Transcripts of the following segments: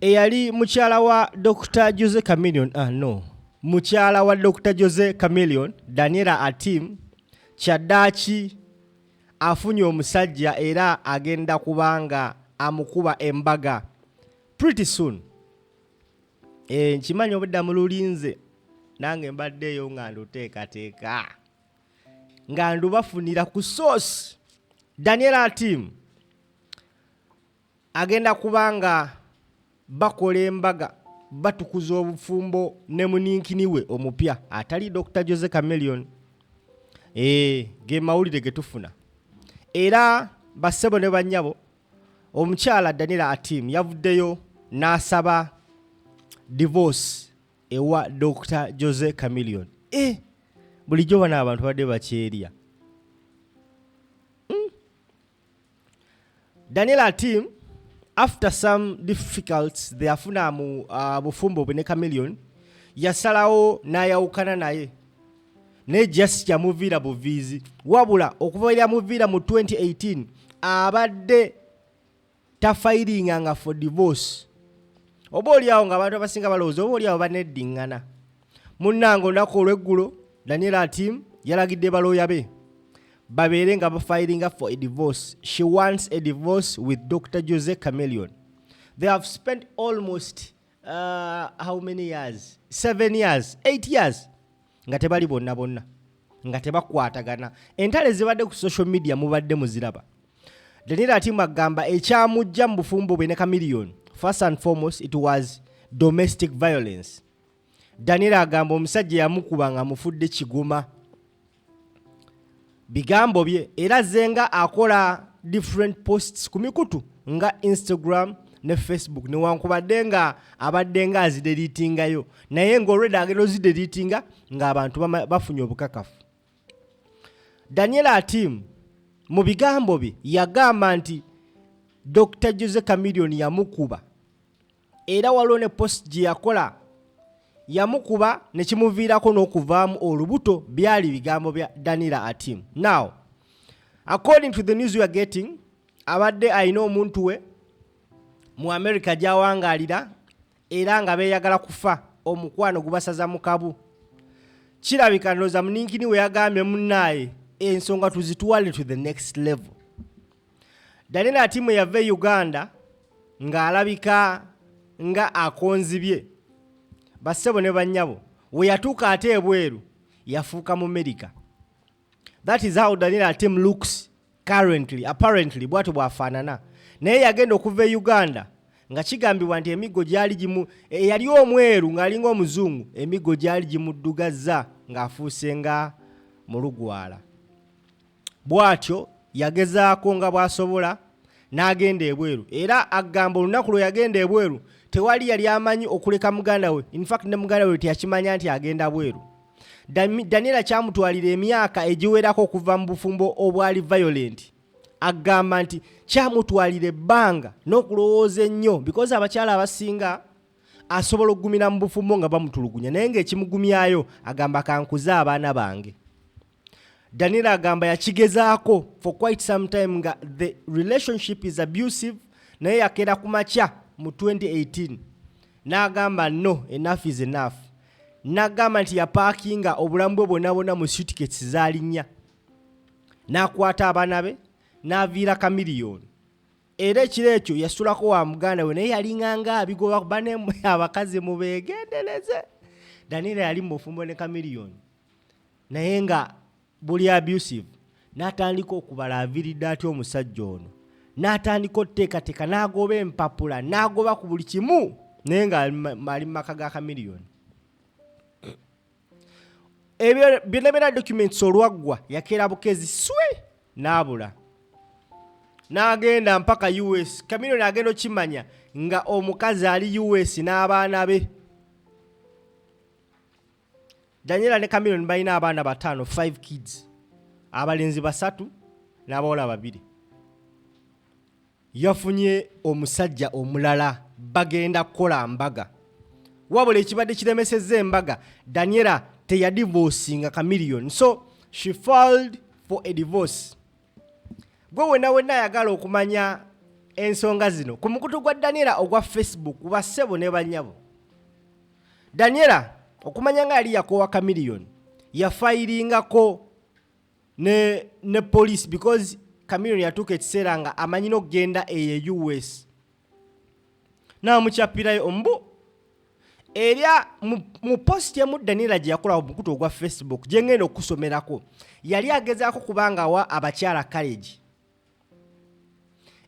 eyali mukyala wa Dr. Jose Chameleone mukyala wa Dr. Jose Chameleone Daniella Atim kyaddaaki afunye omusajja era agenda kubanga amukuba embaga pretty soon. Nkimanyi obudda mu lulinze nange mbaddeeyo nga nduteekateeka nga ndubafunira ku source. Daniella Atim agenda kubanga bakola embaga batukuza obufumbo ne muninkini we omupya atali Dr. Jose Chameleone. Ge mawulire ge tufuna. Era bassebo ne bannyabo omukyala Daniella Atim yavuddeyo n'asaba divorce ewa Dr. Jose Chameleone. Bulijjo bano abantu badde bakyerya. Daniella Atim, after some difficulties they afuna mu bufumbo bwe ne Chameleone, yasalawo n'ayawukana naye. Ne just yamuviira buviizi. Wabula okuvaira muviira mu 2018 abadde tafairinganga for divorce. Oba oliawo nga abantu abasinga balowooza oba oliawo baneddiŋŋana. Munnange olunaku olw'eggulo Daniella Atim yalagidde balooya be babeere nga bafairinga for a divorce. She wants a divorce with Dr. Jose Chameleone. They have spent almost how many years? 7 years, 8 years. Nga tebali bonna nga tebakwatagana. Entale zibadde ku social media mubadde muziraba. Daniella Atim agamba ekyamujja mu bufumbo bwe ne Chameleone, first and foremost it was domestic violence. Daniella agamba omusajja yamukuba nga mufudde kiguma. Bigambo bye era zenga akola different posts ku mikutu nga Instagram ne Facebook newankubadde nga abadde nga azidelitingayo naye ng'olwedde agenda ozidelitinga ng'abantu bafunye obukakafu. Daniella Atim mu bigambo bye yagamba nti Dr. Jose Chameleone yamukuba era waliwo ne post gye yakola yamukuba ne kimuviirako n'okuvaamu olubuto. Byali bigambo bya Daniella Atim. Now, according to the news we are getting, abadde ayina omuntu we mu America gy'awangaalira era nga beeyagala kufa omukwano gubasaza mu kabu. Kirabika ndowooza muninkini we yagambye munnaaye ensonga tuzitwale to the next level. Daniella Atim yava e Uganda ng'alabika nga akonzibye. Bassebo ne bannyabo we yatuuka ate ebweru yafuuka mu America. That is how Daniella Atim looks currently, apparently bw'atyo bw'afaanana. Naye yagenda okuva e Uganda nga kigambibwa nti emiggo gyali gimu yali omweru ng'alinga omuzungu, emiggo gyali gimuddugazza ng'afuuse nga mulugwala. Bw'atyo yagezaako nga bw'asobola n'agenda ebweru. Era agamba olunaku lwe yagenda ebweru tewali yali amanyi okuleka muganda we. In fact ne muganda we teyakimanya nti agenda bweru. Daniella kyamutwalira emyaka egiwerako okuva mu bufumbo obwali violent. Agamba nti kyamutwalira ebbanga n'okulowooza ennyo because abakyala abasinga asobola okugumira mu bufumbo nga bamutulugunya naye ng'ekimugumyayo agamba kankuze abaana bange. Daniella agamba yakigezaako for quite some time nga the relationship is abusive naye yakeera ku makya mu 2018 n'agamba no, enough is enough. N'agamba nti yapaakinga obulamu bwe bwonna mu suitcase z'alinnya n'akwata abaana be n'aviira Chameleone. Era ekiro ekyo yasulako wa muganda we naye yalinganga abigoba bane abakazi mubeegendereze. Daniella yali mu bufumbo ne Chameleone naye nga buli abusive. N'atandika okubala aviiridde atya omusajja ono. N'atandika oteekateeka n'agoba empapula n'agoba ku buli kimu naye nga ali mu maka ga Chameleone. Ebyo byonna documents olwaggwa yakeera bukezi swe n'abula. N'agenda mpaka US. Chameleone agenda okimanya nga omukazi ali US n'abaana be. Daniella ne Chameleone balina abaana bataano, 5 kids. Abalenzi 3 n'abawala 2. Yafunye omusajja omulala bagenda kukola mbaga. Wabula ekibadde kiremesezza embaga Daniella teyadivorcinga Chameleone. So she filed for a divorce. Gwe wenna ayagala okumanya ensonga zino ku mukutu gwa Daniella ogwa Facebook kuba ssebo ne bannyabo. Daniella okumanya nga yali yakoowa Chameleone yafayilingako ne police because Chameleone yatuuka ekiseera nga amanyi n'okugenda eyo US n'amukyapirayo ombu era mu post emu Daniella gye yakola ku mukutu ogwa Facebook gye ngenda okusomerako yali agezaako kubanga wa abakyala college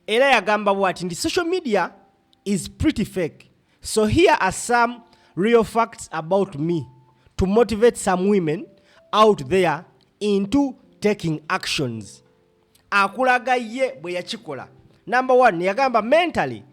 era yagamba bw'ati nti social media is pretty fake, so here are some real facts about me to motivate some women out there into taking actions. Akulaga ye bwe yakikola. Number 1, yagamba mentally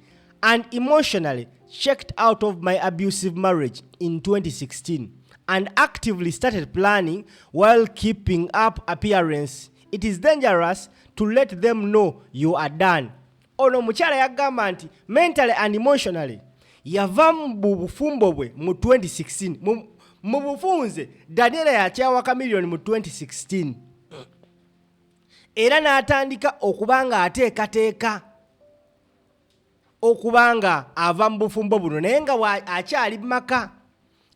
and emotionally checked out of my abusive marriage in 2016 and actively started planning while keeping up appearance. It is dangerous to let them know you are done. Ono mukyala yagamba nti mentally and emotionally yava mu bufumbo bwe mu 2016 mu bufunze Daniella yakyawa Chameleone mu 2016 era n'atandika okubanga ateekateeka okubanga ava mu bufumbo buno naye nga akyali maka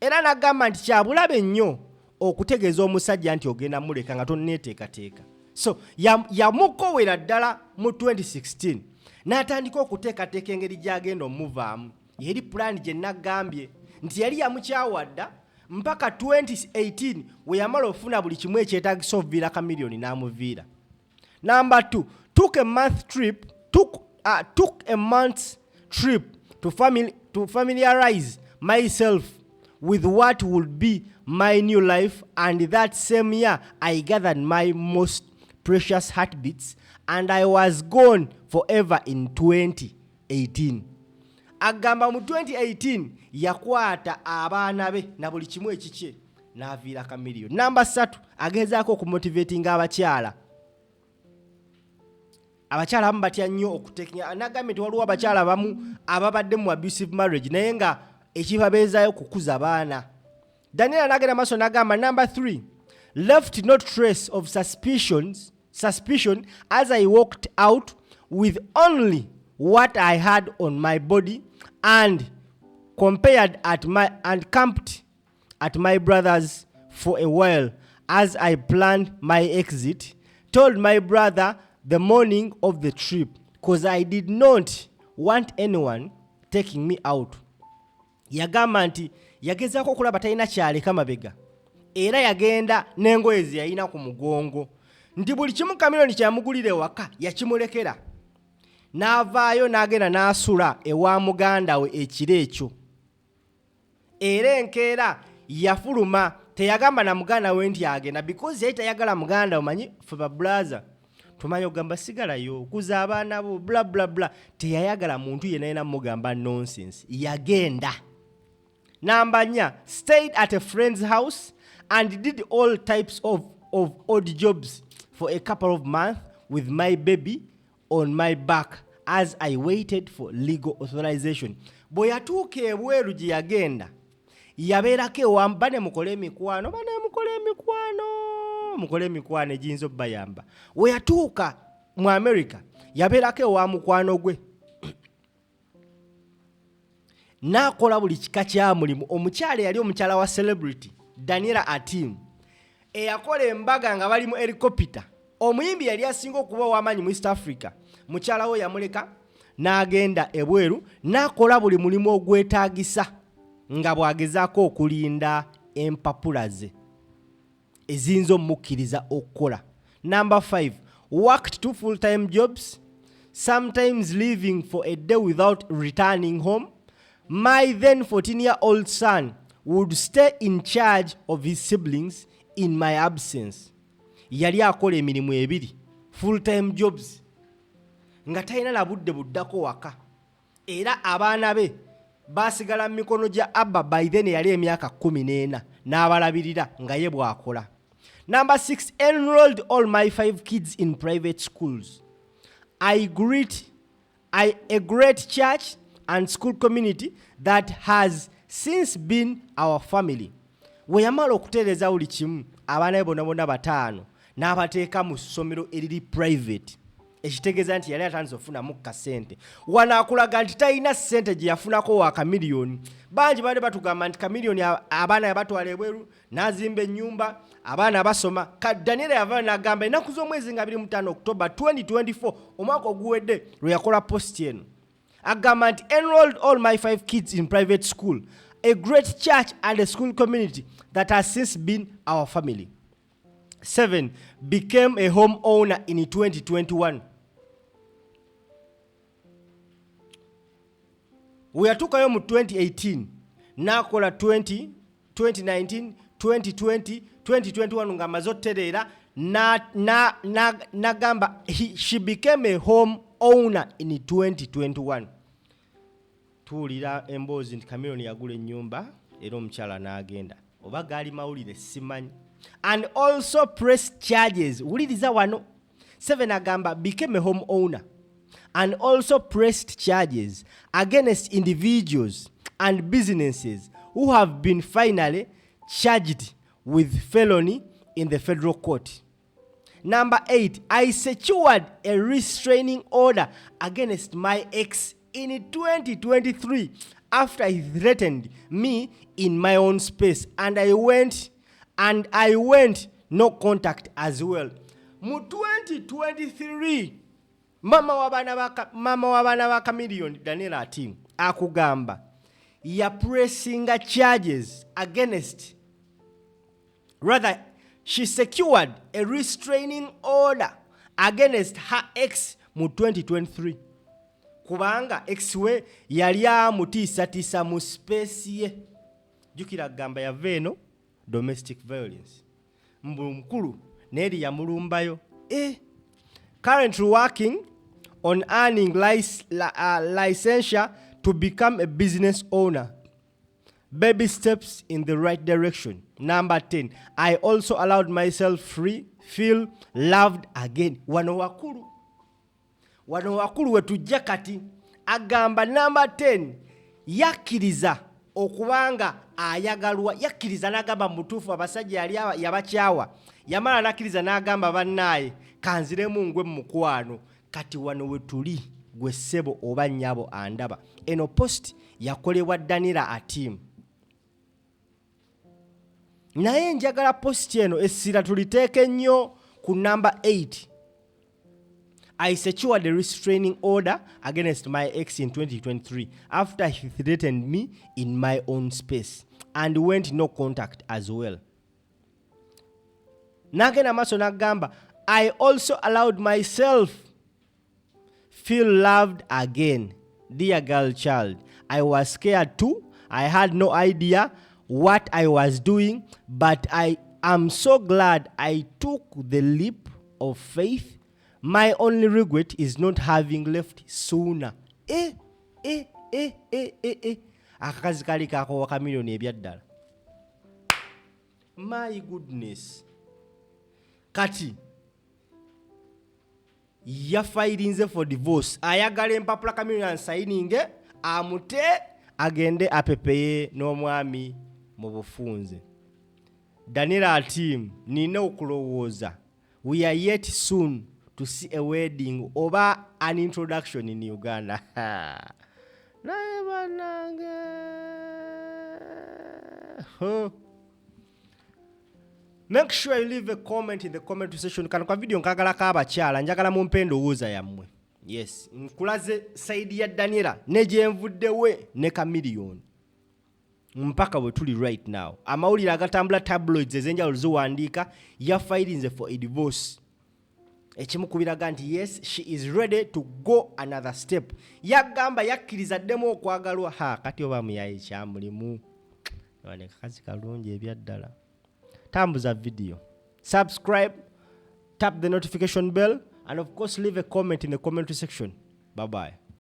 era n'agamba nti kyabulabe nnyo okutegeeza omusajja nti ogenda muleka nga tonneeteekateeka. So yamukowera ddala mu 2016 n'atandika okuteekateeka engeri gy'agenda omuvaamu. Yeri plan gye nagambye nti yali yamukyawadda mpaka 2018 we yamala ofuna buli kimu ekyetaagisa okuviira Chameleone n'amuviira. Number 2, took a month's trip to familiarize myself with what would be my new life, and that same year I gathered my most precious heartbeats and I was gone forever in 2018. Agamba mu 2018 yakwata abaana be na buli kimu ekikye n'aviira Chameleone. Number 3, agezaako okumotivating abakyala. Abakyala abamu batya nnyo okuteknya. Nagambye nti waliwo abakyala abamu ababadde mu abusive marriage naye nga ekibabeezaayo kukuza baana. Daniella n'agenda maaso n'agamba number 3, left no trace of suspicion as I walked out with only what I had on my body and camped at my brother's for a while as I planned my exit. Told my brother the morning of the trip because I did not want anyone taking me out. Yagamba nti yagezaako okulaba talina kyaleka mabega era yagenda n'engoye ze yalina ku mugongo nti buli kimu Chameleone kyamugulira ewaka yakimulekera n'avaayo n'agenda n'asula ewa muganda we ekiro ekyo era enkeera yafuluma. Teyagamba na muganda we nti agenda because yali tayagala muganda we manyi fe babraza tumanyi ogamba sigalayo kuza abaana bo bla bla bla. Teyayagala muntu yenna yena mugamba nonsense, yagenda. Number 4, stayed at a friend's house and did all types of odd jobs for a couple of months with my baby on my back as I waited for legal authorization. Bwe yatuuka ebweru gye yagenda yabeerako ewamu bane mukole emikwano egiyinza obbayamba. We yatuuka mu America yabeerako ewa mukwano gwe n'akola buli kika kya mulimu. Omukyala yali omukyala wa celebrity Daniella Atim eyakola embaga nga bali mu helicopter. Omuyimbi yali asinga okuba ow'amaanyi mu East Africa. Mukyala we yamuleka n'agenda ebweru n'akola buli mulimu ogwetaagisa nga bw'agezaako okulinda empapula ze eziyinza omukkiriza okukola. Number 5, worked 2 full-time jobs, sometimes leaving for a day without returning home. My then 14-year-old son would stay in charge of his siblings in my absence. Yali akola emirimu ebiri, full-time jobs, nga talina na budde buddako waka. Era abaana be basigala mu mikono gya Abba by then yali emyaka 14 n'abalabirira nga ye bw'akola. Number 6, enrolled all my 5 kids in private schools. A great church and school community that has since been our family. We yamala okutereeza buli kimu abaana be bonna 5 n'abateeka mu ssomero eriri private ekitegeeza nti yali atandise okufunamu kasente. Wano akulaga nti talina ssente gye yafunako wa Chameleone. Bangi baali batugamba nti Chameleone abaana yabatwala ebweru n'azimba ennyumba abaana basoma. Daniella yavaayo n'agamba ennaku z'omwezi nga 25 October 2024 omwaka oguwedde lwe yakola post eno. Agamba nti enrolled all my 5 kids in private school, a great church and a school community that has since been our family. 7. Became a homeowner in 2021. Weyatuukayo mu 2018 n'akola 2019 2020 2021 ng'amaze ottereera n'agamba she became a homeowner in 2021. Tuwulira emboozi nti Chameleone yagula ennyumba era omukyala n'agenda. Oba gaali mawulire simanyi. And also pressed charges. Wuliriza wano. 7 agamba became a homeowner and also pressed charges against individuals and businesses who have been finally charged with felony in the federal court. Number 8, I secured a restraining order against my ex in 2023 after he threatened me in my own space, and I went no contact as well. Mu 2023 mama w'abaana ba Chameleone Daniella Atim akugamba ya pressing charges against, rather she secured a restraining order against her ex mu 2023 kubanga ex we yali amutiisatiisa mu space ye. Jukira gamba ya veno domestic violence mukulu neri yamulumbayo. Currently working on earning licensure to become a business owner. Baby steps in the right direction. Number 10, I also allowed myself feel loved again. Wano wakulu wetujja kati agamba number 10 yakkiriza okubanga ayagalwa, yakkiriza n'agamba mutuufu abasajja yali yabakyawa, yamala n'akkiriza n'agamba bannaaye kanziremu ngwe mukwano kati wano wetuli gwe ssebo oba nnyabo andaba. Eno post yakolebwa Daniella Atim. Naye njagala post eno essira tuliteeke nnyo ku number 8. I secured a restraining order against my ex in 2023 after he threatened me in my own space and went no contact as well. Nagenda maso nagamba I also allowed myself feel loved again. Dear girl child, I was scared too. I had no idea what I was doing, but I am so glad I took the leap of faith. My only regret is not having left sooner. Akakazi kali kako wa Chameleone ebyaddala. My goodness. Kati yafirinze for divorce. Ayagala empapula Chameleone signing amute agende apepeye n'omwami mu bufunze. Daniella Atim nina okulowooza. We are yet soon to see a wedding oba an introduction in Uganda. Make sure you leave a comment in the comment section. Kano kwa video nkagala kabakyala njagala mumpe ndowooza yammwe. Yes, nkulaze side ya Daniella ne gyenvuddewe ne Chameleone. Mpaka we tuli right now. Amawulire agatambula tabloids ezenjawulo ziwandiika yafirinze for a divorce. Ekimukubiraga nti yes, she is ready to go another step. Yagamba yakkiriza ddemu okwagalwa. Kati oba muyaye kyamulimu. Wane kakazi kalungi ebyaddala. Tambuza video. Subscribe, tap the notification bell, and of course leave a comment in the commentary section. Bye bye.